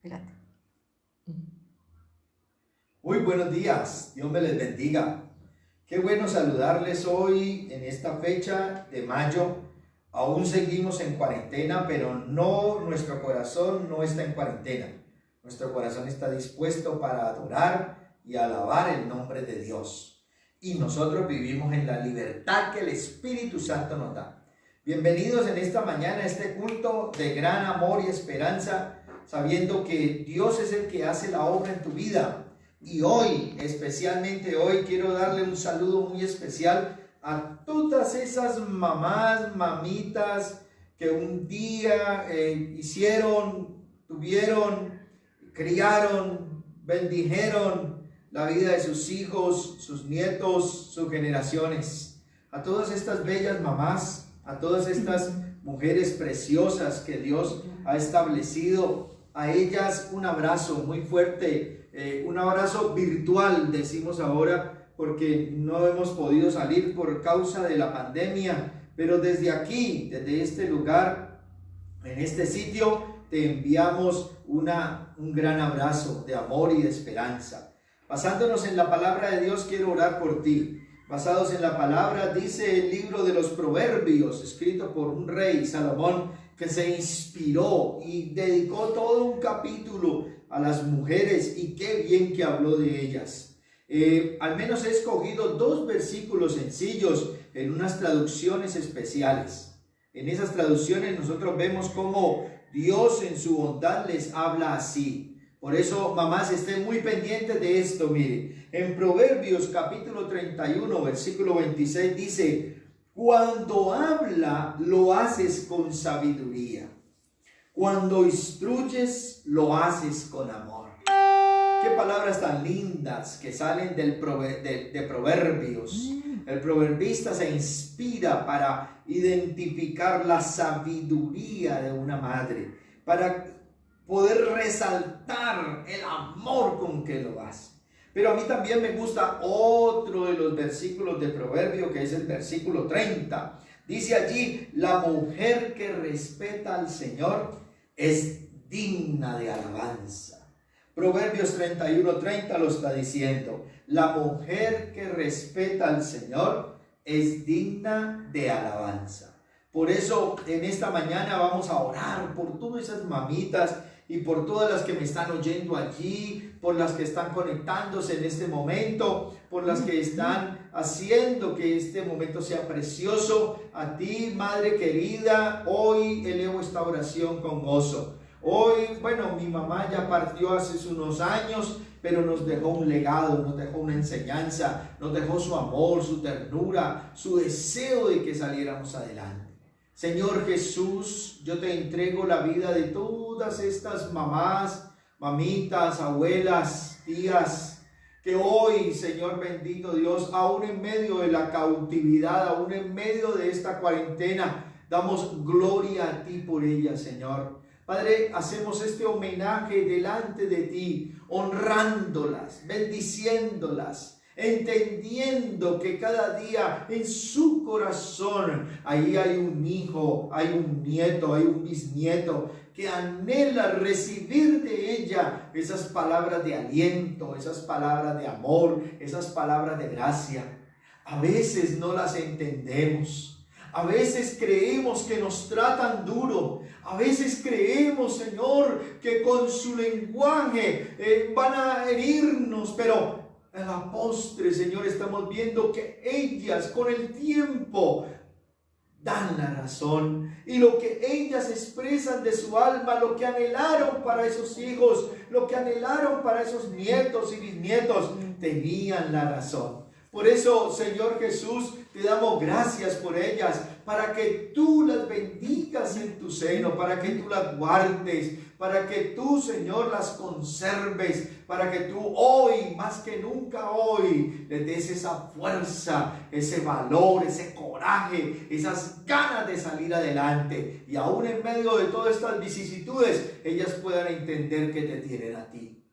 Espérate. Muy buenos días, Dios me les bendiga. Qué bueno saludarles hoy en esta fecha de mayo. Aún seguimos en cuarentena, pero nuestro corazón no está en cuarentena. Nuestro corazón está dispuesto para adorar y alabar el nombre de Dios. Y nosotros vivimos en la libertad que el Espíritu Santo nos da. Bienvenidos en esta mañana a este culto de gran amor y esperanza, sabiendo que Dios es el que hace la obra en tu vida. Y hoy, especialmente hoy, quiero darle un saludo muy especial a todas esas mamás, mamitas que un día tuvieron, criaron, bendijeron la vida de sus hijos, sus nietos, sus generaciones. A todas estas bellas mamás, a todas estas mujeres preciosas que Dios ha establecido, a ellas un abrazo muy fuerte, un abrazo virtual, decimos ahora, porque no hemos podido salir por causa de la pandemia, pero desde aquí, desde este lugar, en este sitio, te enviamos un gran abrazo de amor y de esperanza. Basándonos en la palabra de Dios, quiero orar por ti. Basados en la palabra, dice el libro de los Proverbios, escrito por un rey, Salomón, que se inspiró y dedicó todo un capítulo a las mujeres, y qué bien que habló de ellas. Al menos he escogido 2 versículos sencillos en unas traducciones especiales. En esas traducciones nosotros vemos cómo Dios en su bondad les habla así. Por eso, mamás, estén muy pendientes de esto. Mire, en Proverbios capítulo 31, versículo 26 dice: cuando habla, lo haces con sabiduría. Cuando instruyes, lo haces con amor. Qué palabras tan lindas que salen de Proverbios. El proverbista se inspira para identificar la sabiduría de una madre, para poder resaltar el amor con que lo hace. Pero a mí también me gusta otro de los versículos de Proverbio, que es el versículo 30. Dice allí: la mujer que respeta al Señor es digna de alabanza. Proverbios 31:30 lo está diciendo. La mujer que respeta al Señor es digna de alabanza. Por eso en esta mañana vamos a orar por todas esas mamitas y por todas las que me están oyendo allí, por las que están conectándose en este momento, por las que están haciendo que este momento sea precioso. A ti, madre querida, hoy elevo esta oración con gozo. Hoy, bueno, mi mamá ya partió hace unos años, pero nos dejó un legado, nos dejó una enseñanza, nos dejó su amor, su ternura, su deseo de que saliéramos adelante. Señor Jesús, yo te entrego la vida de todas estas mamás, mamitas, abuelas, tías, que hoy, Señor bendito Dios, aún en medio de la cautividad, aún en medio de esta cuarentena, damos gloria a ti por ellas, Señor. Padre, hacemos este homenaje delante de ti, honrándolas, bendiciéndolas, entendiendo que cada día en su corazón ahí hay un hijo, hay un nieto, hay un bisnieto que anhela recibir de ella esas palabras de aliento, esas palabras de amor, esas palabras de gracia. A veces no las entendemos. A veces creemos que nos tratan duro. A veces creemos, Señor, que con su lenguaje van a herirnos, pero a la postre, Señor, estamos viendo que ellas con el tiempo dan la razón, y lo que ellas expresan de su alma, lo que anhelaron para esos hijos, lo que anhelaron para esos nietos y bisnietos, tenían la razón. Por eso, Señor Jesús, te damos gracias por ellas, para que tú las bendigas en tu seno, para que tú las guardes, para que tú, Señor, las conserves, para que tú hoy, más que nunca hoy, les des esa fuerza, ese valor, ese coraje, esas ganas de salir adelante. Y aún en medio de todas estas vicisitudes, ellas puedan entender que te tienen a ti.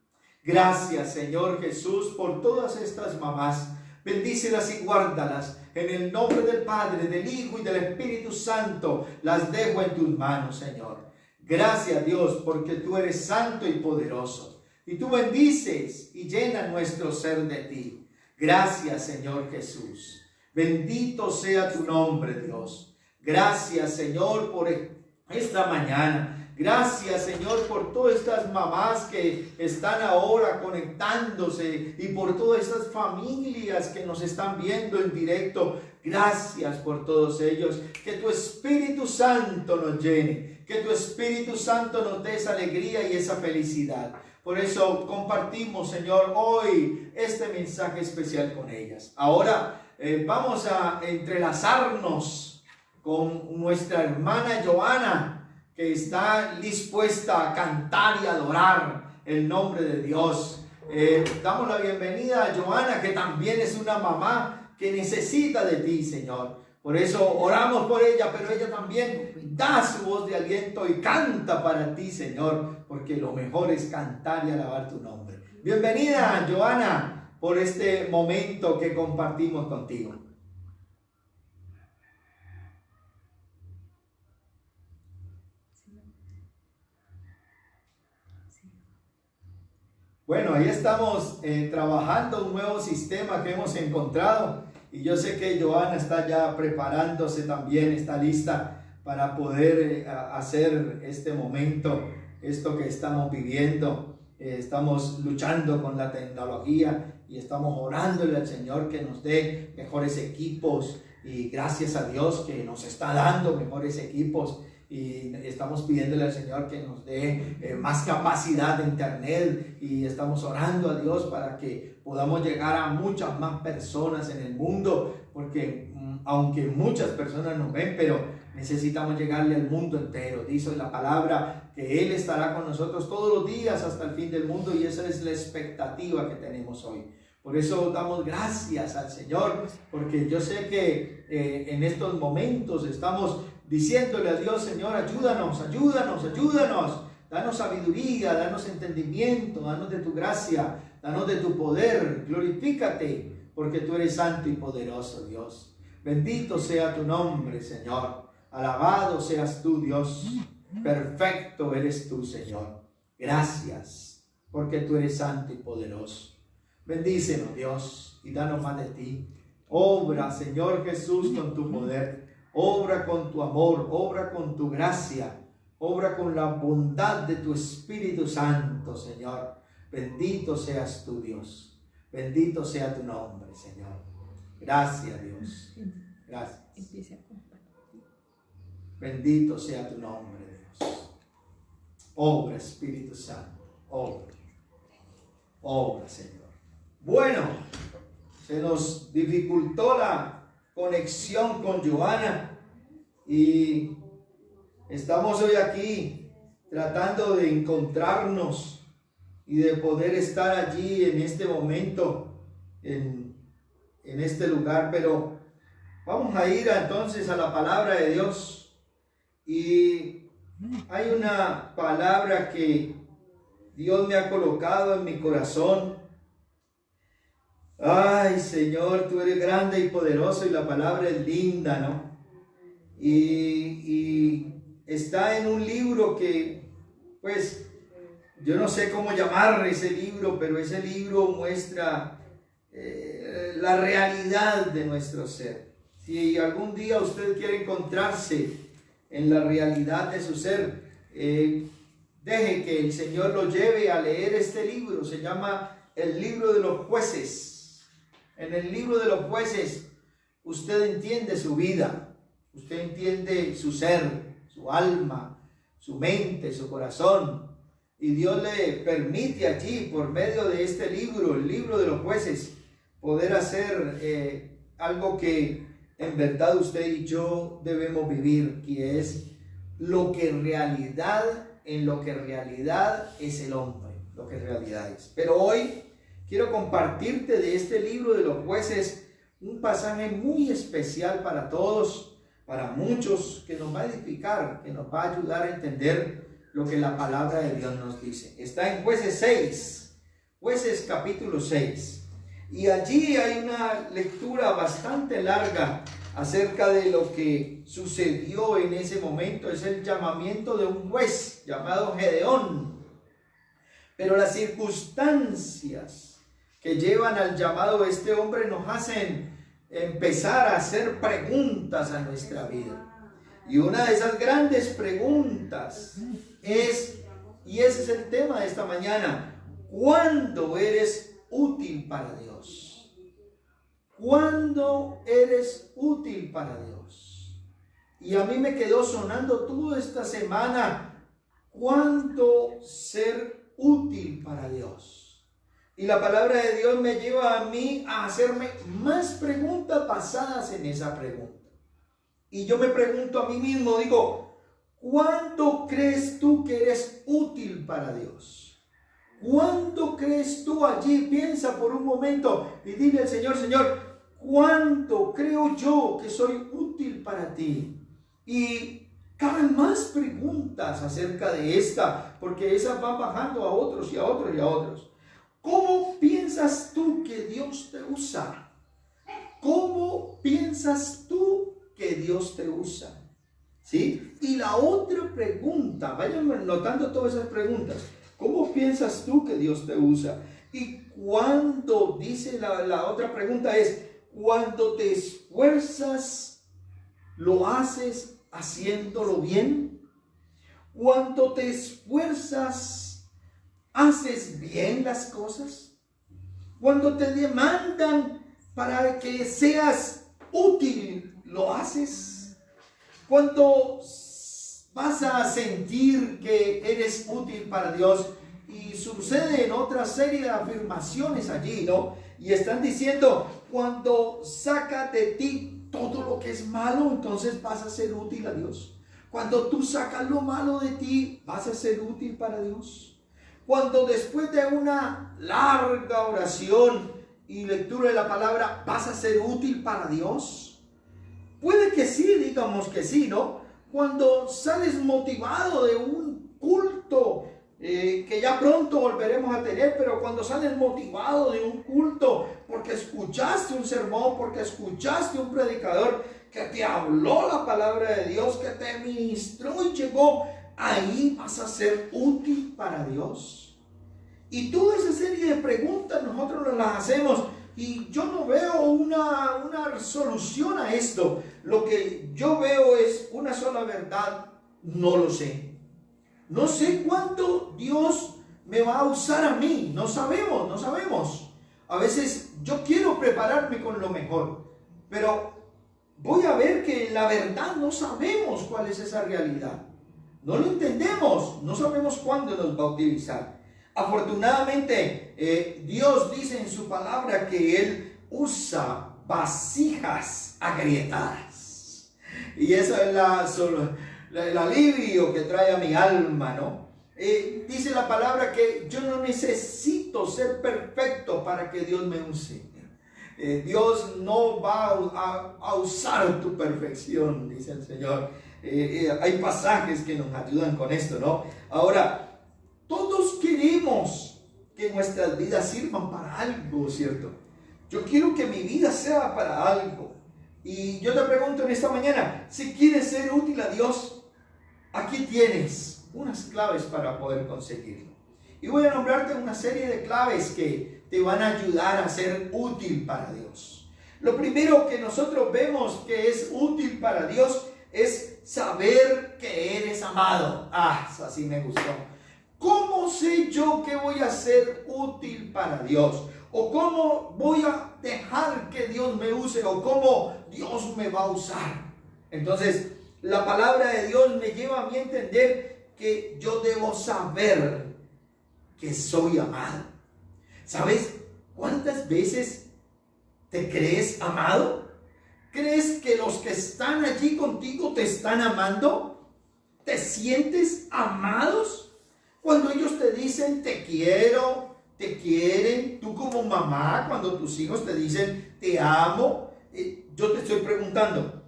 Gracias, Señor Jesús, por todas estas mamás. Bendícelas y guárdalas. En el nombre del Padre, del Hijo y del Espíritu Santo, las dejo en tus manos, Señor. Gracias, Dios, porque tú eres santo y poderoso. Y tú bendices y llenas nuestro ser de ti. Gracias, Señor Jesús. Bendito sea tu nombre, Dios. Gracias, Señor, por esta mañana. Gracias, Señor, por todas estas mamás que están ahora conectándose y por todas estas familias que nos están viendo en directo. Gracias por todos ellos. Que tu Espíritu Santo nos llene. Que tu Espíritu Santo nos dé esa alegría y esa felicidad. Por eso compartimos, Señor, hoy este mensaje especial con ellas. Ahora vamos a entrelazarnos con nuestra hermana Joana, que está dispuesta a cantar y adorar el nombre de Dios. Damos la bienvenida a Joana, que también es una mamá que necesita de ti, Señor. Por eso oramos por ella, pero ella también da su voz de aliento y canta para ti, Señor, porque lo mejor es cantar y alabar tu nombre. Bienvenida, Joana, por este momento que compartimos contigo. Bueno, ahí estamos trabajando un nuevo sistema que hemos encontrado y yo sé que Joana está ya preparándose también, está lista para poder hacer este momento, esto que estamos viviendo. Estamos luchando con la tecnología y estamos orándole al Señor que nos dé mejores equipos y gracias a Dios que nos está dando mejores equipos. Y estamos pidiéndole al Señor que nos dé más capacidad de internet y estamos orando a Dios para que podamos llegar a muchas más personas en el mundo, porque aunque muchas personas nos ven, pero necesitamos llegarle al mundo entero. Dice la palabra que Él estará con nosotros todos los días hasta el fin del mundo y esa es la expectativa que tenemos hoy. Por eso damos gracias al Señor, porque yo sé que en estos momentos estamos diciéndole a Dios: Señor, ayúdanos, ayúdanos, ayúdanos, danos sabiduría, danos entendimiento, danos de tu gracia, danos de tu poder, glorifícate, porque tú eres santo y poderoso, Dios. Bendito sea tu nombre, Señor, alabado seas tú, Dios, perfecto eres tú, Señor. Gracias, porque tú eres santo y poderoso. Bendícenos, Dios, y danos más de ti. Obra, Señor Jesús, con tu poder. Obra con tu amor, obra con tu gracia, obra con la bondad de tu Espíritu Santo, Señor. Bendito seas tú, Dios. Bendito sea tu nombre, Señor. Gracias, Dios. Gracias. Bendito sea tu nombre, Dios. Obra, Espíritu Santo. Obra. Obra, Señor. Bueno, se nos dificultó la conexión con Joana y estamos hoy aquí tratando de encontrarnos y de poder estar allí en este momento en este lugar, pero vamos a ir entonces a la palabra de Dios y hay una palabra que Dios me ha colocado en mi corazón. Ay, Señor, tú eres grande y poderoso y la palabra es linda, ¿no? Y está en un libro que, pues, yo no sé cómo llamar ese libro, pero ese libro muestra la realidad de nuestro ser. Si algún día usted quiere encontrarse en la realidad de su ser, deje que el Señor lo lleve a leer este libro. Se llama el libro de los jueces. En el libro de los jueces usted entiende su vida, usted entiende su ser, su alma, su mente, su corazón. Y Dios le permite allí, por medio de este libro, el libro de los jueces, poder hacer algo que en verdad usted y yo debemos vivir, que es lo que en realidad es el hombre, lo que en realidad es. Pero hoy quiero compartirte de este libro de los jueces un pasaje muy especial para todos, para muchos, que nos va a edificar, que nos va a ayudar a entender lo que la palabra de Dios nos dice. Está en Jueces 6, Jueces capítulo 6. Y allí hay una lectura bastante larga acerca de lo que sucedió en ese momento. Es el llamamiento de un juez llamado Gedeón. Pero las circunstancias que llevan al llamado de este hombre nos hacen empezar a hacer preguntas a nuestra vida. Y una de esas grandes preguntas es, y ese es el tema de esta mañana: ¿cuándo eres útil para Dios? ¿Cuándo eres útil para Dios? Y a mí me quedó sonando toda esta semana: ¿cuándo ser útil para Dios? Y la palabra de Dios me lleva a mí a hacerme más preguntas basadas en esa pregunta. Y yo me pregunto a mí mismo, digo, ¿cuándo crees tú que eres útil para Dios? ¿Cuándo crees tú allí? Piensa por un momento y dile al Señor: Señor, ¿cuándo creo yo que soy útil para ti? Y caben más preguntas acerca de esta, porque esas van bajando a otros y a otros y a otros. ¿Cómo piensas tú que Dios te usa? ¿Cómo piensas tú que Dios te usa? ¿Sí? Y la otra pregunta, vayan notando todas esas preguntas. ¿Cómo piensas tú que Dios te usa? Y cuando dice la otra pregunta es: cuando te esfuerzas, ¿lo haces haciéndolo bien? Cuando te esfuerzas, ¿haces bien las cosas? Cuando te demandan para que seas útil, ¿lo haces? Cuando vas a sentir que eres útil para Dios, y sucede en otra serie de afirmaciones allí, ¿no? Y están diciendo: cuando saca de ti todo lo que es malo, entonces vas a ser útil a Dios. Cuando tú sacas lo malo de ti, vas a ser útil para Dios. Cuando después de una larga oración y lectura de la palabra, vas a ser útil para Dios. Puede que sí, digamos que sí, ¿no? Cuando sales motivado de un culto, que ya pronto volveremos a tener, pero cuando sales motivado de un culto porque escuchaste un sermón, porque escuchaste un predicador que te habló la palabra de Dios, que te ministró y llegó, ahí vas a ser útil para Dios. Y toda esa serie de preguntas nosotros nos las hacemos, y yo no veo una solución a esto. Lo que yo veo es una sola verdad: no lo sé. No sé cuándo Dios me va a usar a mí. No sabemos. A veces yo quiero prepararme con lo mejor, pero voy a ver que la verdad no sabemos cuál es esa realidad. No lo entendemos, no sabemos cuándo nos va a utilizar. Afortunadamente, Dios dice en su palabra que Él usa vasijas agrietadas. Y eso es el alivio que trae a mi alma, ¿no? Dice la palabra que yo no necesito ser perfecto para que Dios me use. Dios no va a usar tu perfección, dice el Señor. Hay pasajes que nos ayudan con esto, ¿no? Ahora, todos queremos que nuestras vidas sirvan para algo, ¿cierto? Yo quiero que mi vida sea para algo. Y yo te pregunto en esta mañana, si quieres ser útil a Dios, aquí tienes unas claves para poder conseguirlo. Y voy a nombrarte una serie de claves que te van a ayudar a ser útil para Dios. Lo primero que nosotros vemos que es útil para Dios es saber que eres amado. Así me gustó. ¿Cómo sé yo que voy a ser útil para Dios? ¿O cómo voy a dejar que Dios me use? ¿O cómo Dios me va a usar? Entonces, la palabra de Dios me lleva a mí a entender que yo debo saber que soy amado. ¿Sabes cuántas veces te crees amado? ¿Crees que los que están allí contigo te están amando? ¿Te sientes amados? Cuando ellos te dicen te quiero, te quieren, tú como mamá, cuando tus hijos te dicen te amo, yo te estoy preguntando,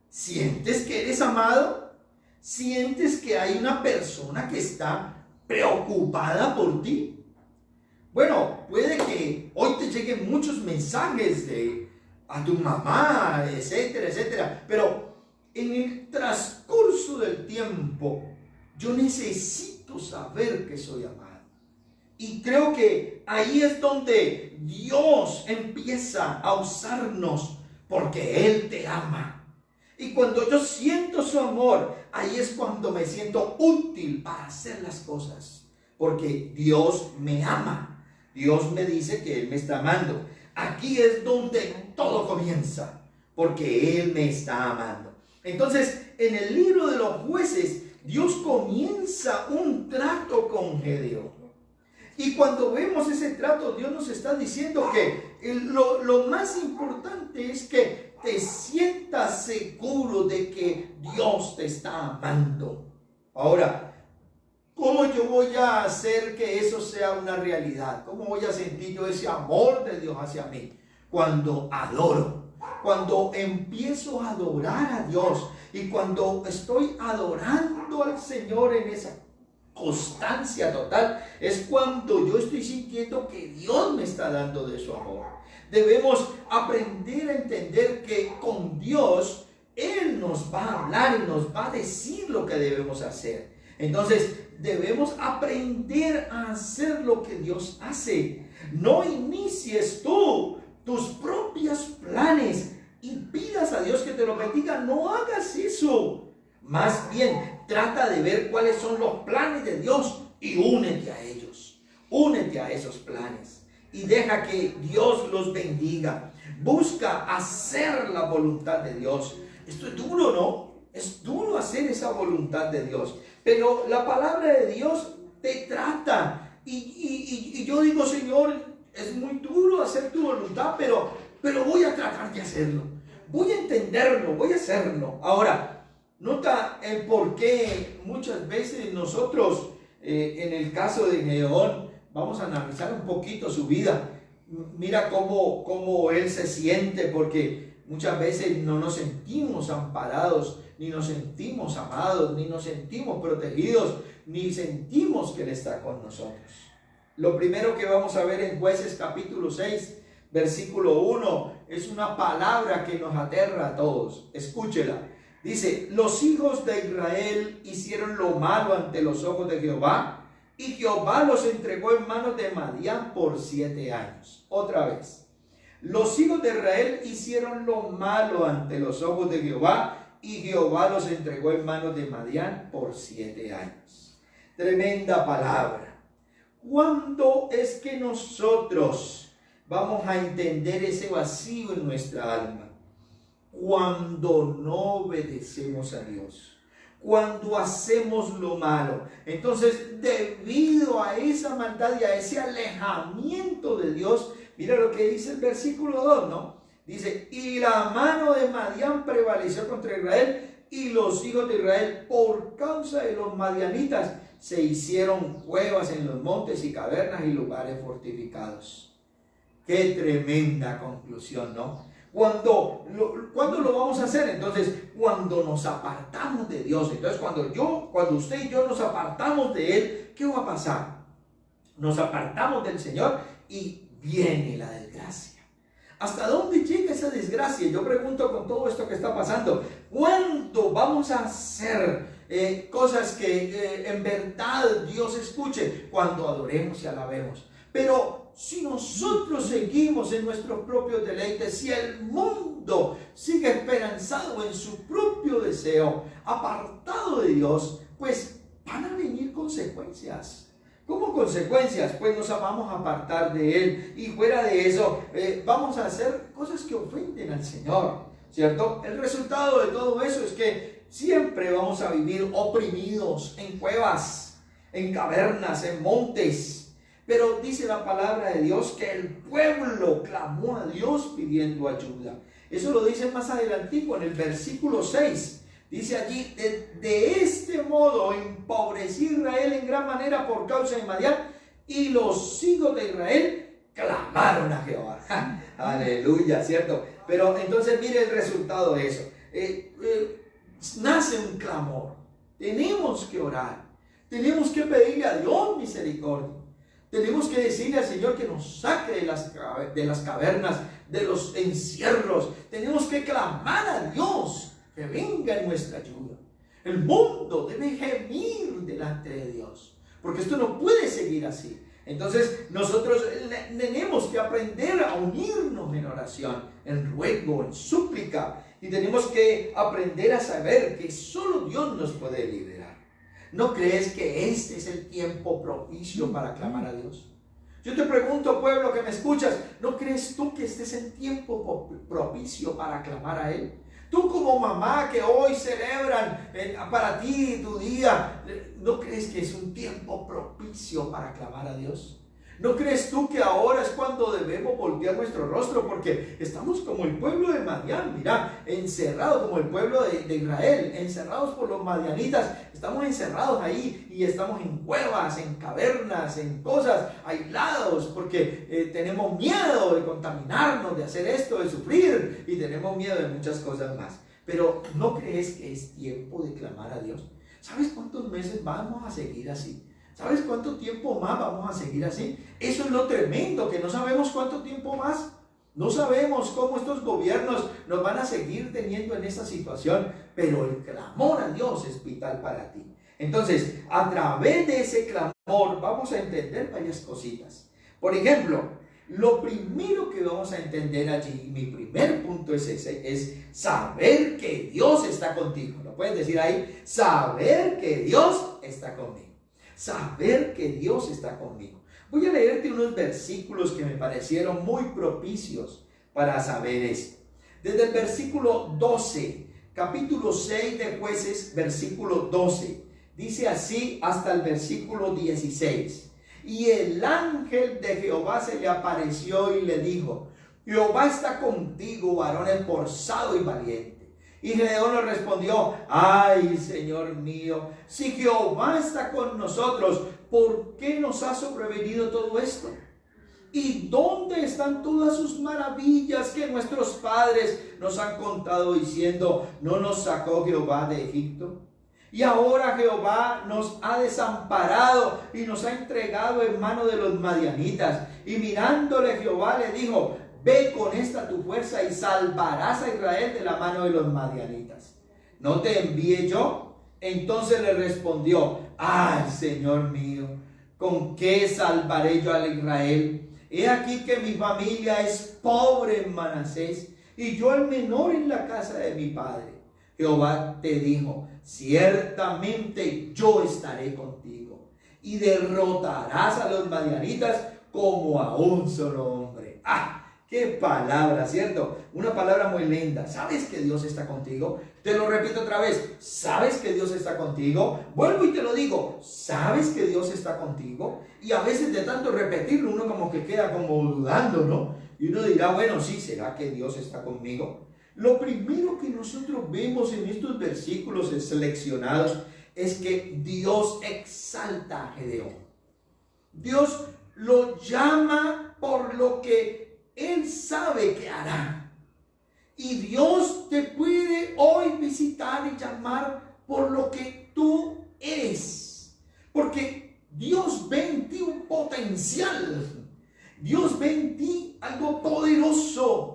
¿sientes que eres amado? ¿Sientes que hay una persona que está preocupada por ti? Bueno, puede que hoy te lleguen muchos mensajes de a tu mamá, etcétera, etcétera. Pero en el transcurso del tiempo, yo necesito saber que soy amado. Y creo que ahí es donde Dios empieza a usarnos, porque Él te ama. Y cuando yo siento su amor, ahí es cuando me siento útil para hacer las cosas, porque Dios me ama. Dios me dice que Él me está amando. Aquí es donde todo comienza, porque Él me está amando. Entonces, en el libro de los Jueces, Dios comienza un trato con Gedeón. Y cuando vemos ese trato, Dios nos está diciendo que lo más importante es que te sientas seguro de que Dios te está amando. Ahora, ¿cómo yo voy a hacer que eso sea una realidad? ¿Cómo voy a sentir yo ese amor de Dios hacia mí? Cuando adoro, cuando empiezo a adorar a Dios y cuando estoy adorando al Señor en esa constancia total, es cuando yo estoy sintiendo que Dios me está dando de su amor. Debemos aprender a entender que con Dios Él nos va a hablar y nos va a decir lo que debemos hacer. Entonces debemos aprender a hacer lo que Dios hace. No inicies tú tus propios planes y pidas a Dios que te lo bendiga. No hagas eso. Más bien, trata de ver cuáles son los planes de Dios y únete a ellos. Únete a esos planes y deja que Dios los bendiga. Busca hacer la voluntad de Dios. Esto es duro, ¿no? Es duro hacer esa voluntad de Dios. Pero la palabra de Dios te trata. Y yo digo, Señor, es muy duro hacer tu voluntad, pero voy a tratar de hacerlo. Voy a entenderlo, voy a hacerlo. Ahora, nota el por qué muchas veces nosotros, en el caso de Gedeón, vamos a analizar un poquito su vida. Mira cómo él se siente, porque muchas veces no nos sentimos amparados, ni nos sentimos amados, ni nos sentimos protegidos, ni sentimos que Él está con nosotros. Lo primero que vamos a ver en Jueces capítulo 6, versículo 1, es una palabra que nos aterra a todos. Escúchela. Dice: los hijos de Israel hicieron lo malo ante los ojos de Jehová, y Jehová los entregó en manos de Madián por 7 años. Otra vez. Los hijos de Israel hicieron lo malo ante los ojos de Jehová, y Jehová los entregó en manos de Madián por 7 años. Tremenda palabra. ¿Cuándo es que nosotros vamos a entender ese vacío en nuestra alma? Cuando no obedecemos a Dios, cuando hacemos lo malo. Entonces, debido a esa maldad y a ese alejamiento de Dios, mira lo que dice el versículo 2, ¿no? Dice: y la mano de Madián prevaleció contra Israel, y los hijos de Israel, por causa de los madianitas, se hicieron cuevas en los montes y cavernas y lugares fortificados. Qué tremenda conclusión, ¿no? ¿Cuándo lo vamos a hacer? Entonces, cuando nos apartamos de Dios. Entonces, cuando usted y yo nos apartamos de Él, ¿qué va a pasar? Nos apartamos del Señor y viene la desgracia. ¿Hasta dónde llega esa desgracia? Yo pregunto, con todo esto que está pasando, ¿cuándo vamos a hacer cosas que en verdad Dios escuche? Cuando adoremos y alabemos. Pero si nosotros seguimos en nuestros propios deleites, si el mundo sigue esperanzado en su propio deseo, apartado de Dios, pues van a venir consecuencias. ¿Cómo consecuencias? Pues nos vamos a apartar de Él, y fuera de eso vamos a hacer cosas que ofenden al Señor, ¿cierto? El resultado de todo eso es que siempre vamos a vivir oprimidos en cuevas, en cavernas, en montes. Pero dice la palabra de Dios que el pueblo clamó a Dios pidiendo ayuda. Eso lo dice más adelantico en el versículo 6. Dice allí: de este modo empobreció Israel en gran manera por causa de Madián, y los hijos de Israel clamaron a Jehová. Aleluya, ¿cierto? Pero entonces mire el resultado de eso. Nace un clamor. Tenemos que orar. Tenemos que pedirle a Dios misericordia. Tenemos que decirle al Señor que nos saque de las cavernas, de los encierros. Tenemos que clamar a Dios que venga en nuestra ayuda. El mundo debe gemir delante de Dios, porque esto no puede seguir así. Entonces nosotros tenemos que aprender a unirnos en oración, en ruego, en súplica, y tenemos que aprender a saber que solo Dios nos puede liberar. ¿No crees que este es el tiempo propicio para clamar a Dios? Yo te pregunto, pueblo que me escuchas, ¿no crees tú que este es el tiempo propicio para clamar a Él? Tú como mamá que hoy celebran para ti tu día, ¿no crees que es un tiempo propicio para clamar a Dios? ¿No crees tú que ahora es cuando debemos voltear nuestro rostro? Porque estamos como el pueblo de Madián, mira, encerrados como el pueblo de Israel, encerrados por los madianitas. Estamos encerrados ahí y estamos en cuevas, en cavernas, en cosas, aislados, porque tenemos miedo de contaminarnos, de hacer esto, de sufrir, y tenemos miedo de muchas cosas más. Pero ¿no crees que es tiempo de clamar a Dios? ¿Sabes cuántos meses vamos a seguir así? ¿Sabes cuánto tiempo más vamos a seguir así? Eso es lo tremendo, que no sabemos cuánto tiempo más. No sabemos cómo estos gobiernos nos van a seguir teniendo en esta situación, pero el clamor a Dios es vital para ti. Entonces, a través de ese clamor vamos a entender varias cositas. Por ejemplo, lo primero que vamos a entender allí, mi primer punto es ese, es saber que Dios está contigo. ¿Lo puedes decir ahí? Saber que Dios está conmigo. Saber que Dios está conmigo. Voy a leerte unos versículos que me parecieron muy propicios para saber esto. Desde el versículo 12, capítulo 6 de Jueces, versículo 12. Dice así hasta el versículo 16. Y el ángel de Jehová se le apareció y le dijo: Jehová está contigo, varón esforzado y valiente. Y Gedeón le respondió: ay, Señor mío, si Jehová está con nosotros, ¿por qué nos ha sobrevenido todo esto? ¿Y dónde están todas sus maravillas que nuestros padres nos han contado diciendo: no nos sacó Jehová de Egipto? Y ahora Jehová nos ha desamparado y nos ha entregado en mano de los madianitas. Y mirándole Jehová le dijo: ve con esta tu fuerza y salvarás a Israel de la mano de los madianitas. ¿No te envié yo? Entonces le respondió: ay, Señor mío, ¿con qué salvaré yo a Israel? He aquí que mi familia es pobre en Manasés y yo el menor en la casa de mi padre. Jehová te dijo: ciertamente yo estaré contigo y derrotarás a los madianitas como a un solo hombre. ¡Ah! ¡Qué palabra!, ¿cierto? Una palabra muy linda. ¿Sabes que Dios está contigo? Te lo repito otra vez. ¿Sabes que Dios está contigo? Vuelvo y te lo digo. ¿Sabes que Dios está contigo? Y a veces de tanto repetirlo uno como que queda como dudando, ¿no? Y uno dirá: bueno, sí, ¿será que Dios está conmigo? Lo primero que nosotros vemos en estos versículos seleccionados es que Dios exalta a Gedeón. Dios lo llama por lo que Él sabe que hará. Y Dios te puede hoy visitar y llamar por lo que tú eres. Porque Dios ve en ti un potencial. Dios ve en ti algo poderoso.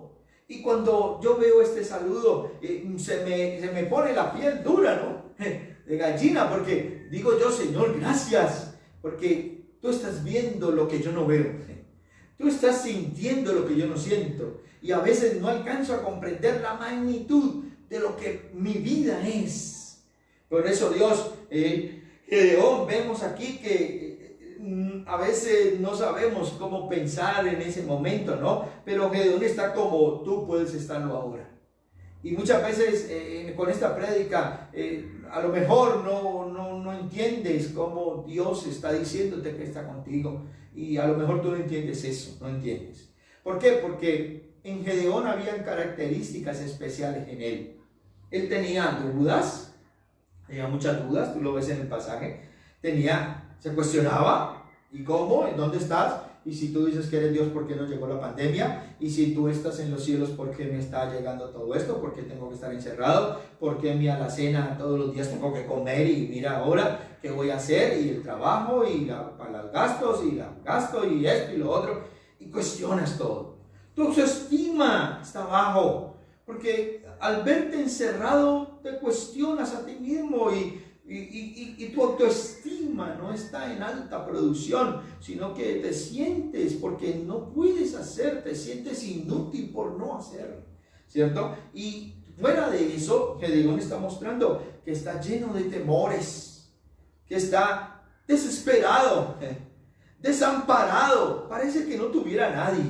Y cuando yo veo este saludo, se me pone la piel dura, ¿no? De gallina, porque digo yo: Señor, gracias. Porque tú estás viendo lo que yo no veo. Tú estás sintiendo lo que yo no siento. Y a veces no alcanzo a comprender la magnitud de lo que mi vida es. Por eso Dios, Gedeón, vemos aquí que a veces no sabemos cómo pensar en ese momento, ¿no? Pero Gedeón está como tú puedes estarlo ahora. Y muchas veces con esta prédica a lo mejor no entiendes cómo Dios está diciéndote que está contigo. Y a lo mejor tú no entiendes eso, no entiendes. ¿Por qué? Porque en Gedeón habían características especiales en él. Él tenía dudas, tenía muchas dudas, tú lo ves en el pasaje. Se cuestionaba: ¿y cómo? ¿En dónde estás? Y si tú dices que eres Dios, ¿por qué no llegó la pandemia? Y si tú estás en los cielos, ¿por qué me está llegando todo esto? ¿Por qué tengo que estar encerrado? ¿Por qué mi alacena todos los días tengo que comer? Y mira ahora qué voy a hacer, y el trabajo, y para los gastos, y la gasto, y esto y lo otro. Y cuestionas todo. Tu autoestima está bajo, porque al verte encerrado te cuestionas a ti mismo y tu autoestima no está en alta producción, sino que te sientes porque no puedes hacer, te sientes inútil por no hacer, ¿cierto? Y fuera de eso, Gedeón está mostrando que está lleno de temores, que está desesperado, desamparado, parece que no tuviera nadie.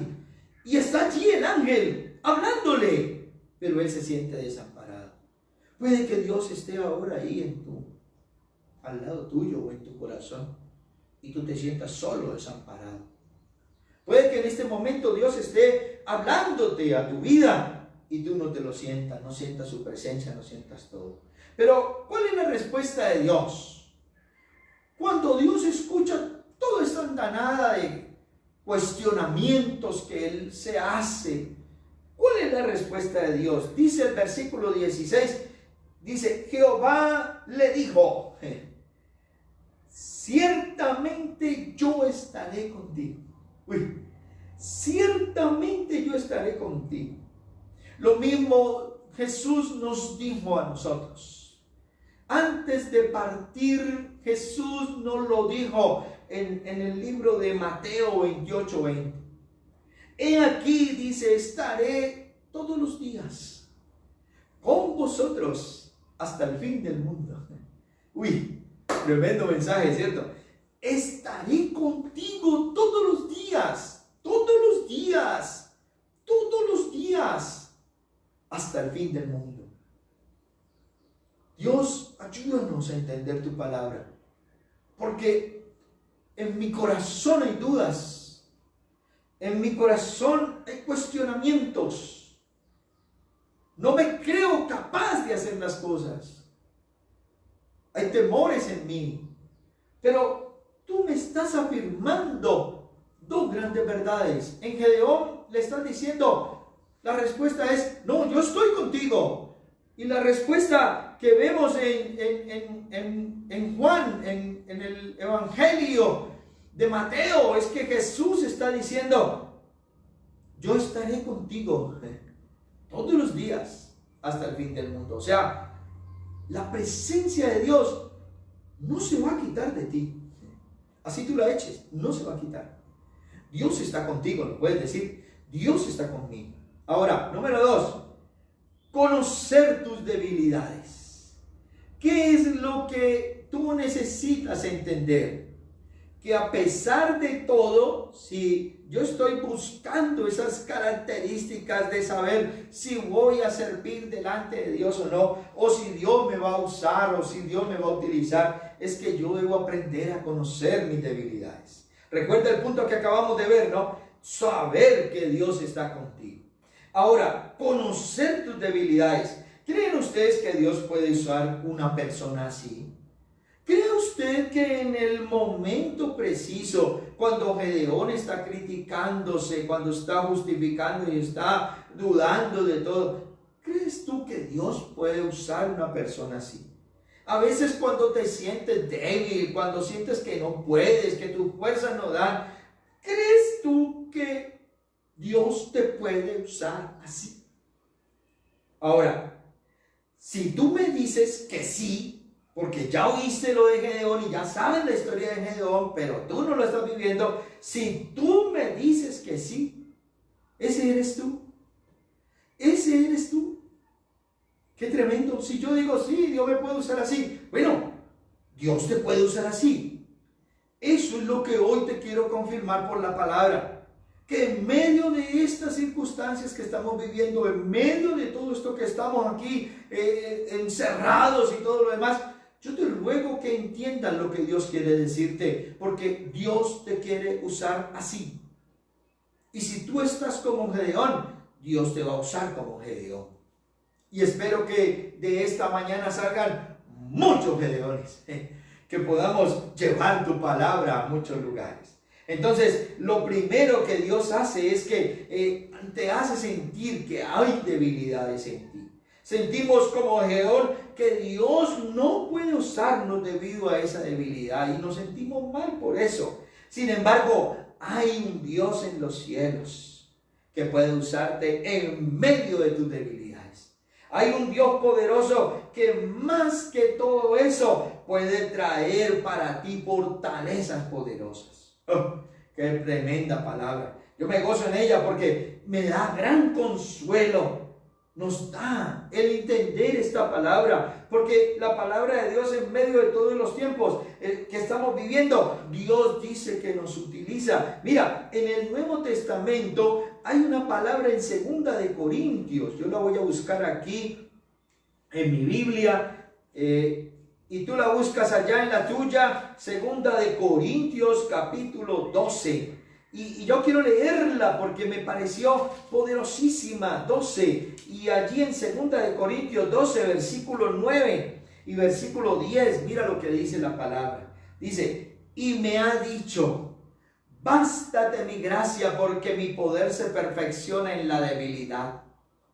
Y está allí el ángel hablándole, pero él se siente desamparado. Puede que Dios esté ahora ahí al lado tuyo o en tu corazón, y tú te sientas solo, desamparado. Puede que en este momento Dios esté hablándote a tu vida y tú no te lo sientas, no sientas su presencia, no sientas todo. Pero ¿cuál es la respuesta de Dios? Cuando Dios escucha toda esta andanada de cuestionamientos que Él se hace, ¿cuál es la respuesta de Dios? Dice el versículo 16, dice, Jehová le dijo, ciertamente yo estaré contigo. Ciertamente yo estaré contigo. Lo mismo Jesús nos dijo a nosotros. Antes de partir, Jesús nos lo dijo en el libro de Mateo 28:20. He aquí, dice, estaré todos los días con vosotros hasta el fin del mundo. Tremendo mensaje, ¿cierto? Estaré contigo todos los días, hasta el fin del mundo. Dios, ayúdanos a entender tu palabra, porque en mi corazón hay dudas, en mi corazón hay cuestionamientos. No me creo capaz de hacer las cosas. Hay temores en mí, pero tú me estás afirmando dos grandes verdades. En Gedeón le estás diciendo, la respuesta es, no, yo estoy contigo. Y la respuesta que vemos en Juan, en el Evangelio de Mateo, es que Jesús está diciendo, yo estaré contigo todos los días hasta el fin del mundo. O sea, la presencia de Dios no se va a quitar de ti. Así tú la eches, no se va a quitar. Dios está contigo, lo puedes decir, Dios está conmigo. Ahora, número 2, conocer tus debilidades. ¿Qué es lo que tú necesitas entender? Que a pesar de todo, si yo estoy buscando esas características de saber si voy a servir delante de Dios o no, o si Dios me va a usar o si Dios me va a utilizar, es que yo debo aprender a conocer mis debilidades. Recuerda el punto que acabamos de ver, ¿no? Saber que Dios está contigo. Ahora, conocer tus debilidades. ¿Creen ustedes que Dios puede usar una persona así? ¿Cree usted que en el momento preciso, cuando Gedeón está criticándose, cuando está justificando y está dudando de todo, crees tú que Dios puede usar una persona así? A veces cuando te sientes débil, cuando sientes que no puedes, que tus fuerzas no dan, ¿crees tú que Dios te puede usar así? Ahora, si tú me dices que sí, porque ya oíste lo de Gedeón y ya sabes la historia de Gedeón, pero tú no lo estás viviendo, si tú me dices que sí, ese eres tú. Ese eres tú. Qué tremendo. Si yo digo sí, Dios me puede usar así. Bueno, Dios te puede usar así. Eso es lo que hoy te quiero confirmar por la palabra. Que en medio de estas circunstancias que estamos viviendo, en medio de todo esto que estamos aquí encerrados y todo lo demás, yo te ruego que entiendas lo que Dios quiere decirte, porque Dios te quiere usar así. Y si tú estás como Gedeón, Dios te va a usar como Gedeón. Y espero que de esta mañana salgan muchos Gedeones, que podamos llevar tu palabra a muchos lugares. Entonces, lo primero que Dios hace es que te hace sentir que hay debilidades en ti. Sentimos como Gedeón que Dios no puede usarnos debido a esa debilidad y nos sentimos mal por eso. Sin embargo, hay un Dios en los cielos que puede usarte en medio de tus debilidades. Hay un Dios poderoso que más que todo eso puede traer para ti fortalezas poderosas. Oh, qué tremenda palabra. Yo me gozo en ella porque me da gran consuelo. Nos da el entender esta palabra, porque la palabra de Dios en medio de todos los tiempos que estamos viviendo, Dios dice que nos utiliza. Mira, en el Nuevo Testamento hay una palabra en 2 de Corintios, yo la voy a buscar aquí en mi Biblia, y tú la buscas allá en la tuya, 2 de Corintios capítulo 12. Y yo quiero leerla porque me pareció poderosísima, 12. Y allí en 2 de Corintios 12, versículo 9 y versículo 10, mira lo que dice la palabra. Dice, y me ha dicho, bástate mi gracia porque mi poder se perfecciona en la debilidad.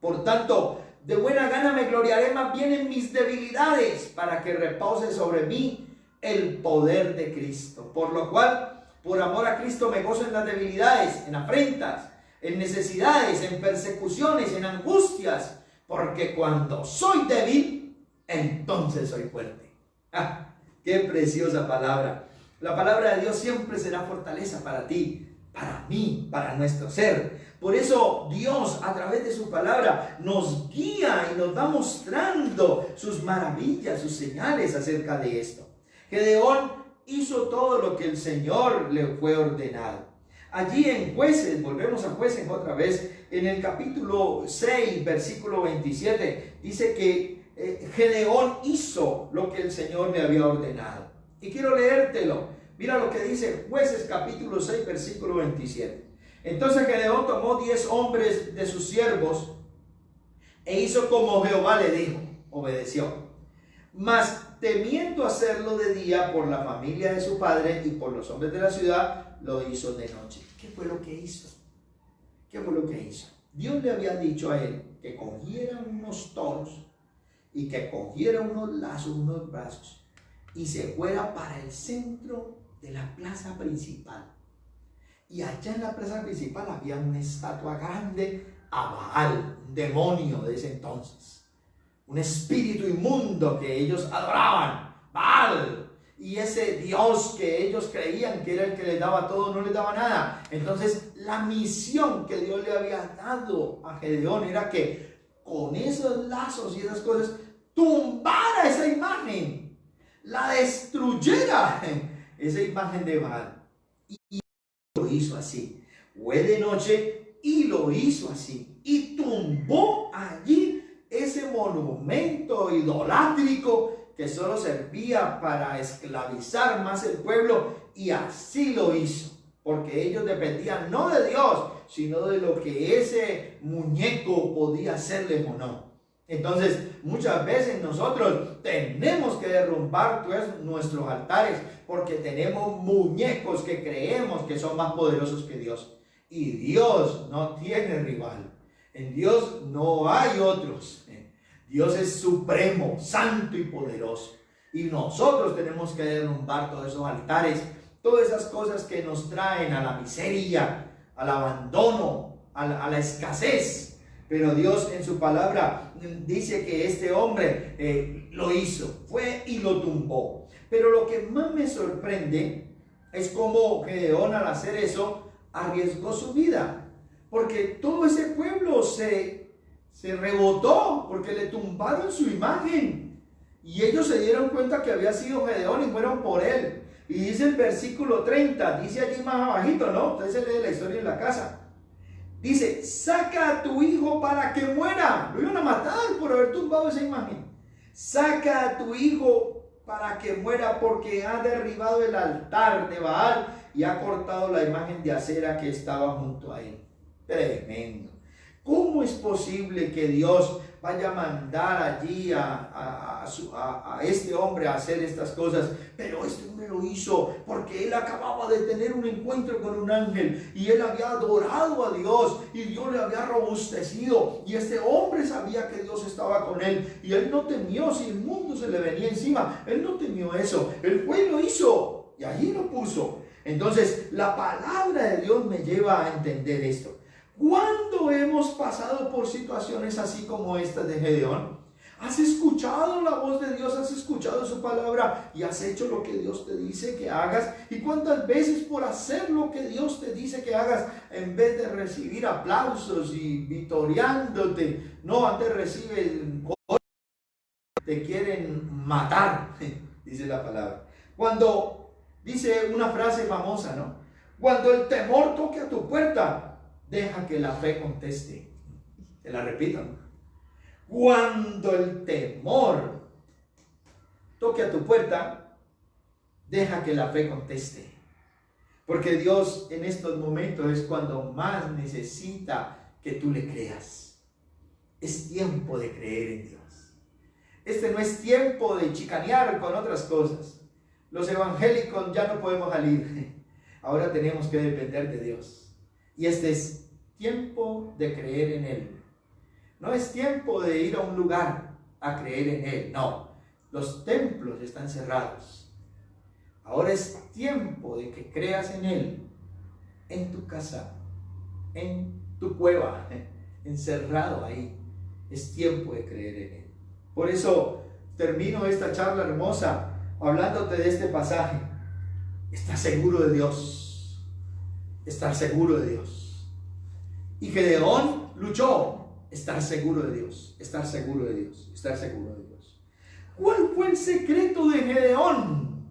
Por tanto, de buena gana me gloriaré más bien en mis debilidades para que repose sobre mí el poder de Cristo. Por lo cual, por amor a Cristo me gozo en las debilidades, en afrentas, en necesidades, en persecuciones, en angustias, porque cuando soy débil, entonces soy fuerte. ¡Ah! ¡Qué preciosa palabra! La palabra de Dios siempre será fortaleza para ti, para mí, para nuestro ser. Por eso Dios a través de su palabra nos guía y nos va mostrando sus maravillas, sus señales acerca de esto. Gedeón hizo todo lo que el Señor le fue ordenado. Allí en Jueces, volvemos a Jueces otra vez, en el capítulo 6, versículo 27, dice que Gedeón hizo lo que el Señor le había ordenado. Y quiero leértelo. Mira lo que dice Jueces capítulo 6, versículo 27. Entonces Gedeón tomó 10 hombres de sus siervos e hizo como Jehová le dijo, obedeció. Mas temiendo hacerlo de día por la familia de su padre y por los hombres de la ciudad, lo hizo de noche. ¿Qué fue lo que hizo? ¿Qué fue lo que hizo? Dios le había dicho a él que cogiera unos toros y que cogiera unos lazos, unos brazos y se fuera para el centro de la plaza principal. Y allá en la plaza principal había una estatua grande a Baal, un demonio de ese entonces. Un espíritu inmundo que ellos adoraban, Baal. Y ese Dios que ellos creían que era el que les daba todo, no les daba nada. Entonces la misión que Dios le había dado a Gedeón era que con esos lazos y esas cosas tumbara esa imagen, la destruyera, esa imagen de Baal. Y lo hizo así. Fue de noche y lo hizo así. Y tumbó allí ese monumento idolátrico que solo servía para esclavizar más el pueblo, y así lo hizo, porque ellos dependían no de Dios, sino de lo que ese muñeco podía hacerles o no. Entonces, muchas veces nosotros tenemos que derrumbar nuestros altares porque tenemos muñecos que creemos que son más poderosos que Dios. Y Dios no tiene rival. En Dios no hay otros. Dios es supremo, santo y poderoso. Y nosotros tenemos que derrumbar todos esos altares, todas esas cosas que nos traen a la miseria, al abandono, a la escasez. Pero Dios en su palabra dice que este hombre lo hizo, fue y lo tumbó. Pero lo que más me sorprende es cómo Gedeón, al hacer eso, arriesgó su vida. Porque todo ese pueblo se rebotó porque le tumbaron su imagen. Y ellos se dieron cuenta que había sido Gedeón y fueron por él. Y dice el versículo 30, dice allí más abajito, ¿no? Ustedes se lee la historia en la casa. Dice, saca a tu hijo para que muera. Lo iban a matar por haber tumbado esa imagen. Saca a tu hijo para que muera porque ha derribado el altar de Baal y ha cortado la imagen de acera que estaba junto a él. Tremendo. ¿Cómo es posible que Dios vaya a mandar allí a este hombre a hacer estas cosas? Pero este hombre lo hizo porque él acababa de tener un encuentro con un ángel y él había adorado a Dios y Dios le había robustecido, y este hombre sabía que Dios estaba con él y él no temió si el mundo se le venía encima. Él no temió eso, él fue y lo hizo y allí lo puso. Entonces la palabra de Dios me lleva a entender esto. ¿Cuándo hemos pasado por situaciones así como esta de Gedeón? ¿Has escuchado la voz de Dios? ¿Has escuchado su palabra y has hecho lo que Dios te dice que hagas? ¿Y cuántas veces por hacer lo que Dios te dice que hagas, en vez de recibir aplausos y victoriándote, no, antes recibes, te quieren matar, dice la palabra? Cuando dice una frase famosa, ¿no? Cuando el temor toque a tu puerta, deja que la fe conteste. Te la repito. Cuando el temor toque a tu puerta, deja que la fe conteste. Porque Dios en estos momentos es cuando más necesita que tú le creas. Es tiempo de creer en Dios. Este no es tiempo de chicanear con otras cosas. Los evangélicos ya no podemos salir. Ahora tenemos que depender de Dios. Y este es tiempo de creer en Él. No es tiempo de ir a un lugar a creer en Él. No, los templos están cerrados. Ahora es tiempo de que creas en Él, en tu casa, en tu cueva, encerrado ahí. Es tiempo de creer en Él. Por eso termino esta charla hermosa hablándote de este pasaje. Estar seguro de Dios. Estar seguro de Dios. Y Gedeón luchó. Estar seguro de Dios. Estar seguro de Dios. Estar seguro de Dios. ¿Cuál fue el secreto de Gedeón?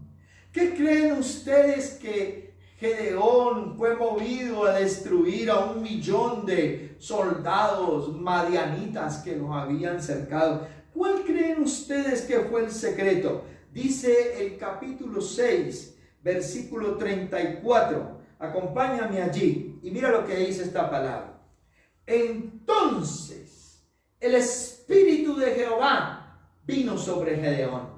¿Qué creen ustedes que Gedeón fue movido a destruir a 1.000.000 de soldados madianitas que los habían cercado? ¿Cuál creen ustedes que fue el secreto? Dice el capítulo 6, versículo 34. Acompáñame allí y mira lo que dice esta palabra. Entonces el Espíritu de Jehová vino sobre Gedeón,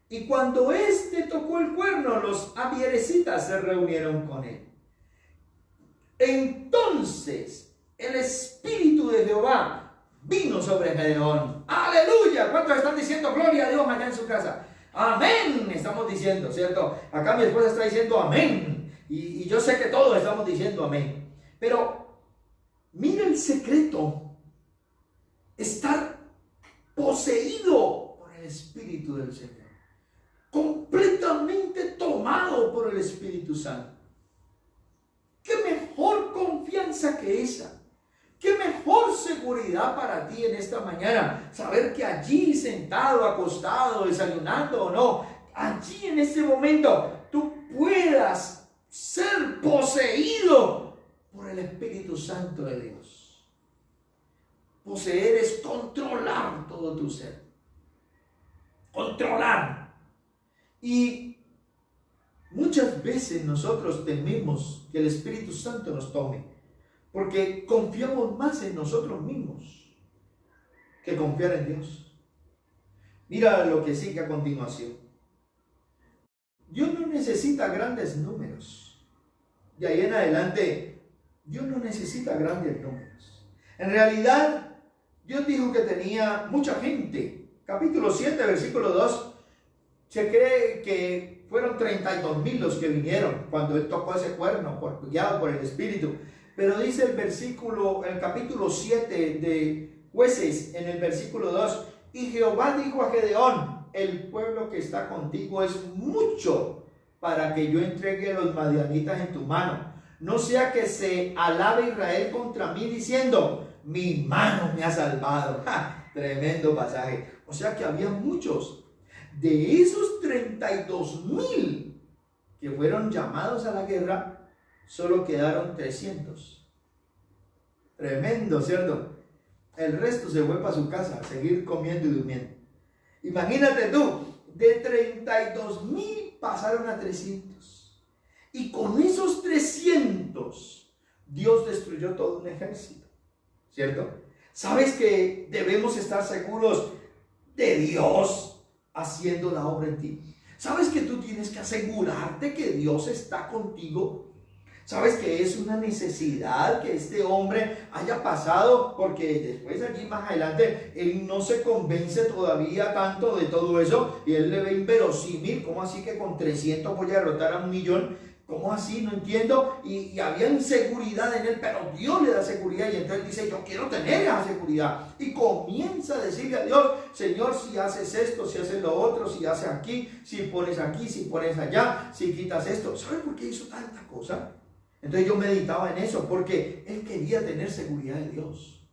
y cuando éste tocó el cuerno, los abierecitas se reunieron con él. Entonces el Espíritu de Jehová vino sobre Gedeón. ¡Aleluya! ¿Cuántos están diciendo gloria a Dios allá en su casa? Amén, estamos diciendo, ¿cierto? Acá mi esposa está diciendo amén. Y yo sé que todos estamos diciendo amén. Pero mira el secreto. Estar poseído por el Espíritu del Señor. Completamente tomado por el Espíritu Santo. ¿Qué mejor confianza que esa? ¿Qué mejor seguridad para ti en esta mañana? Saber que allí sentado, acostado, desayunando o no, allí en este momento tú puedas ser poseído por el Espíritu Santo de Dios. Poseer es controlar todo tu ser. Controlar. Y muchas veces nosotros tememos que el Espíritu Santo nos tome, porque confiamos más en nosotros mismos que confiar en Dios. Mira lo que sigue a continuación. Dios no necesita grandes números. De ahí en adelante, Dios no necesita grandes números. En realidad, Dios dijo que tenía mucha gente. Capítulo 7, versículo 2. Se cree que fueron 32.000 los que vinieron cuando él tocó ese cuerno, guiado por el Espíritu. Pero dice el capítulo 7 de Jueces, en el versículo 2. Y Jehová dijo a Gedeón: el pueblo que está contigo es mucho para que yo entregue a los madianitas en tu mano. No sea que se alabe Israel contra mí diciendo: mi mano me ha salvado. ¡Ja! Tremendo pasaje. O sea que había muchos. De esos 32.000 que fueron llamados a la guerra, solo quedaron 300. Tremendo, ¿cierto? El resto se fue para su casa a seguir comiendo y durmiendo. Imagínate tú, de 32.000 pasaron a 300. Y con esos 300, Dios destruyó todo un ejército. ¿cierto? Sabes que debemos estar seguros de Dios haciendo la obra en ti. ¿Sabes que tú tienes que asegurarte que Dios está contigo? ¿Sabes que es una necesidad que este hombre haya pasado? Porque después allí más adelante él no se convence todavía tanto de todo eso y él le ve inverosímil. ¿Cómo así que con 300 voy a derrotar a 1.000.000? ¿Cómo así? No entiendo. Y había inseguridad en él, pero Dios le da seguridad y entonces dice, yo quiero tener esa seguridad. Y comienza a decirle a Dios, Señor, si haces esto, si haces lo otro, si haces aquí, si pones allá, si quitas esto. ¿Sabes por qué hizo tanta cosa? Entonces yo meditaba en eso, porque él quería tener seguridad de Dios.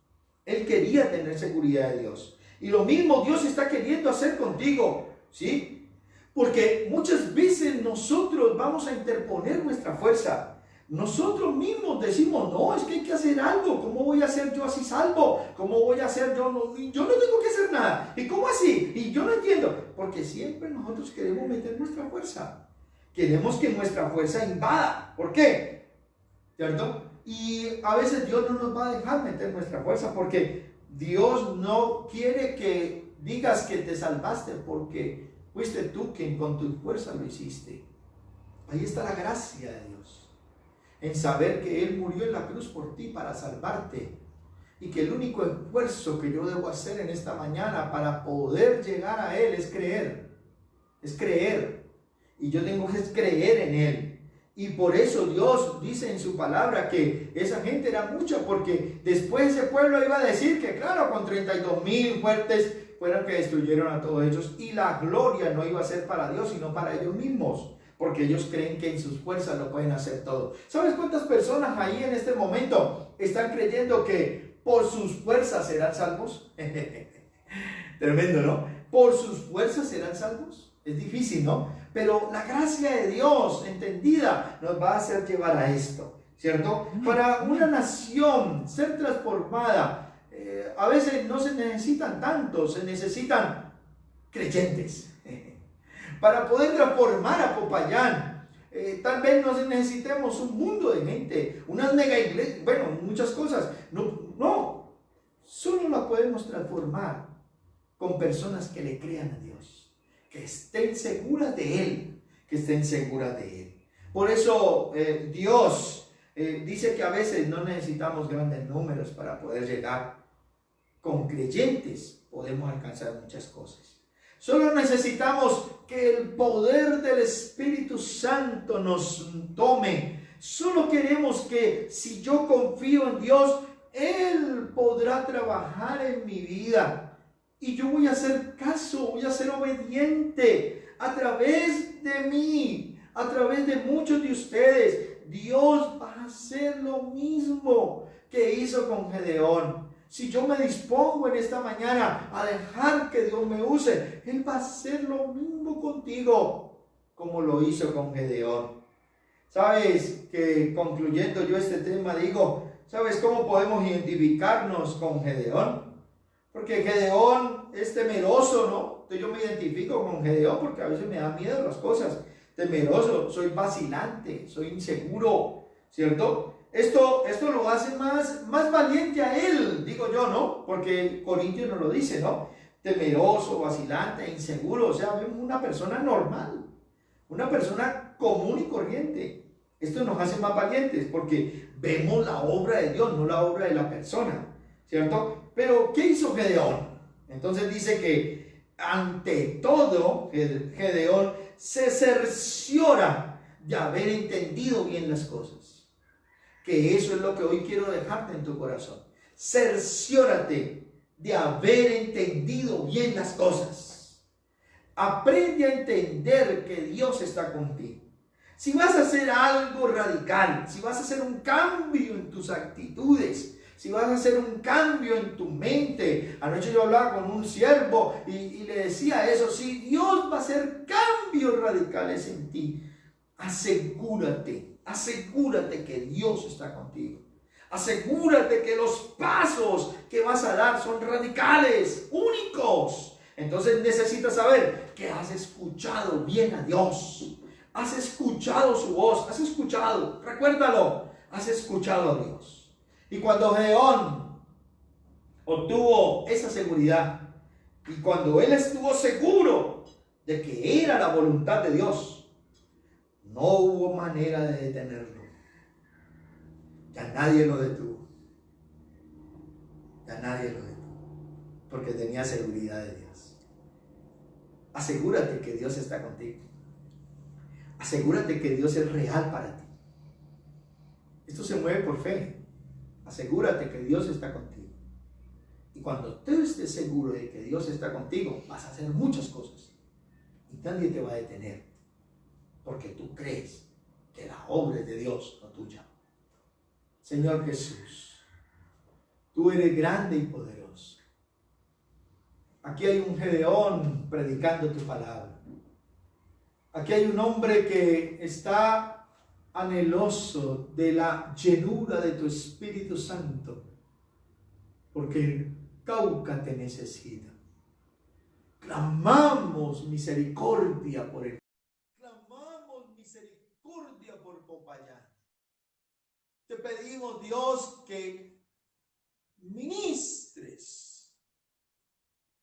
Él quería tener seguridad de Dios. Y lo mismo Dios está queriendo hacer contigo, ¿sí? Porque muchas veces nosotros vamos a interponer nuestra fuerza. Nosotros mismos decimos, no, es que hay que hacer algo. ¿Cómo voy a ser yo así salvo? ¿Cómo voy a ser yo? Yo no tengo que hacer nada. ¿Y cómo así? Y yo no entiendo. Porque siempre nosotros queremos meter nuestra fuerza. Queremos que nuestra fuerza invada. ¿Por qué? ¿Cierto? Y a veces Dios no nos va a dejar meter nuestra fuerza porque Dios no quiere que digas que te salvaste porque fuiste tú quien con tu fuerza lo hiciste. Ahí está la gracia de Dios, en saber que Él murió en la cruz por ti para salvarte y que el único esfuerzo que yo debo hacer en esta mañana para poder llegar a Él es creer. Es creer. Y yo tengo que creer en Él. Y por eso Dios dice en su palabra que esa gente era mucha, porque después ese pueblo iba a decir que claro, con 32.000 fuertes fueron que destruyeron a todos ellos, y la gloria no iba a ser para Dios sino para ellos mismos, porque ellos creen que en sus fuerzas lo pueden hacer todo. ¿Sabes cuántas personas ahí en este momento están creyendo que por sus fuerzas serán salvos? Tremendo, ¿no? Por sus fuerzas serán salvos. Es difícil, ¿no? Pero la gracia de Dios entendida nos va a hacer llevar a esto, ¿cierto? Para una nación ser transformada, a veces no se necesitan tantos, se necesitan creyentes. Para poder transformar a Popayán, tal vez no necesitemos un mundo de gente, unas mega iglesias, bueno, muchas cosas. No, solo la podemos transformar con personas que le crean a Dios, que estén seguras de Él, que estén seguras de Él. Por eso Dios dice que a veces no necesitamos grandes números para poder llegar. Con creyentes podemos alcanzar muchas cosas. Solo necesitamos que el poder del Espíritu Santo nos tome. Solo queremos que si yo confío en Dios, Él podrá trabajar en mi vida. Y yo voy a hacer caso, voy a ser obediente a través de mí, a través de muchos de ustedes. Dios va a hacer lo mismo que hizo con Gedeón. Si yo me dispongo en esta mañana a dejar que Dios me use, Él va a hacer lo mismo contigo, como lo hizo con Gedeón. ¿Sabes que concluyendo yo este tema digo, ¿sabes cómo podemos identificarnos con Gedeón? Porque Gedeón es temeroso, ¿no? Entonces yo me identifico con Gedeón porque a veces me da miedo las cosas. Temeroso, soy vacilante, soy inseguro, ¿cierto? Esto lo hace más valiente a él, digo yo, ¿no? Porque Corintios nos lo dice, ¿no? Temeroso, vacilante, inseguro, o sea, vemos una persona normal, una persona común y corriente. Esto nos hace más valientes porque vemos la obra de Dios, no la obra de la persona, ¿cierto? Pero, ¿qué hizo Gedeón? Entonces dice que ante todo, Gedeón se cerciora de haber entendido bien las cosas. Que eso es lo que hoy quiero dejarte en tu corazón. Cerciórate de haber entendido bien las cosas. Aprende a entender que Dios está contigo. Si vas a hacer algo radical, si vas a hacer un cambio en tus actitudes, si vas a hacer un cambio en tu mente. Anoche yo hablaba con un siervo y le decía eso. Si Dios va a hacer cambios radicales en ti, asegúrate que Dios está contigo. Asegúrate que los pasos que vas a dar son radicales, únicos. Entonces necesitas saber que has escuchado bien a Dios. Has escuchado su voz, has escuchado, recuérdalo, has escuchado a Dios. Y cuando Gedeón obtuvo esa seguridad. Y cuando él estuvo seguro de que era la voluntad de Dios, no hubo manera de detenerlo. Ya nadie lo detuvo. Ya nadie lo detuvo. Porque tenía seguridad de Dios. Asegúrate que Dios está contigo. Asegúrate que Dios es real para ti. Esto se mueve por fe. Asegúrate que Dios está contigo. Y cuando tú estés seguro de que Dios está contigo, vas a hacer muchas cosas. Y nadie te va a detener. Porque tú crees que la obra es de Dios, no tuya. Señor Jesús, tú eres grande y poderoso. Aquí hay un Gedeón predicando tu palabra. Aquí hay un hombre que está anheloso de la llenura de tu Espíritu Santo, porque el Cauca te necesita. Clamamos misericordia por él. Clamamos misericordia por Popayán. Te pedimos, Dios, que ministres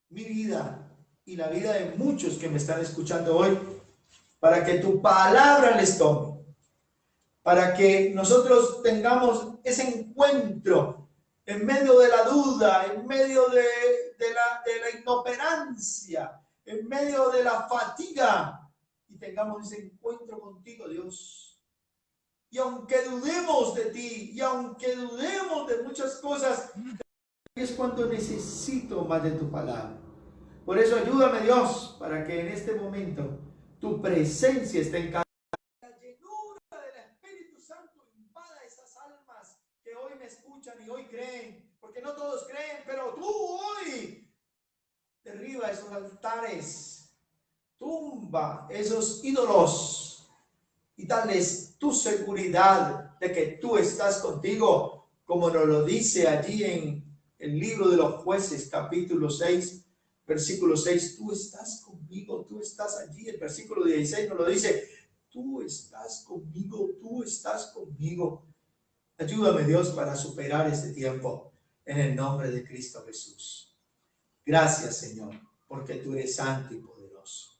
mi vida y la vida de muchos que me están escuchando hoy, para que tu palabra les tome, para que nosotros tengamos ese encuentro en medio de la duda, en medio de la inoperancia, en medio de la fatiga, y tengamos ese encuentro contigo, Dios. Y aunque dudemos de ti, y aunque dudemos de muchas cosas, es cuando necesito más de tu palabra. Por eso ayúdame, Dios, para que en este momento tu presencia esté en cada la llenura del Espíritu Santo invada esas almas que hoy me escuchan y hoy creen, porque no todos creen, pero tú hoy derriba esos altares, tumba esos ídolos y dales tu seguridad de que tú estás contigo, como nos lo dice allí en el libro de los Jueces, capítulo 6, versículo 6, tú estás conmigo, tú estás allí. El versículo 16 nos lo dice, tú estás conmigo, tú estás conmigo. Ayúdame, Dios, para superar este tiempo en el nombre de Cristo Jesús. Gracias, Señor, porque tú eres santo y poderoso.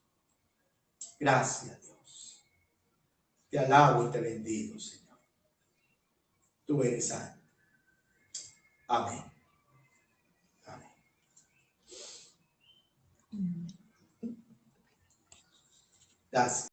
Gracias, Dios. Te alabo y te bendigo, Señor. Tú eres santo. Amén. Amén. Gracias.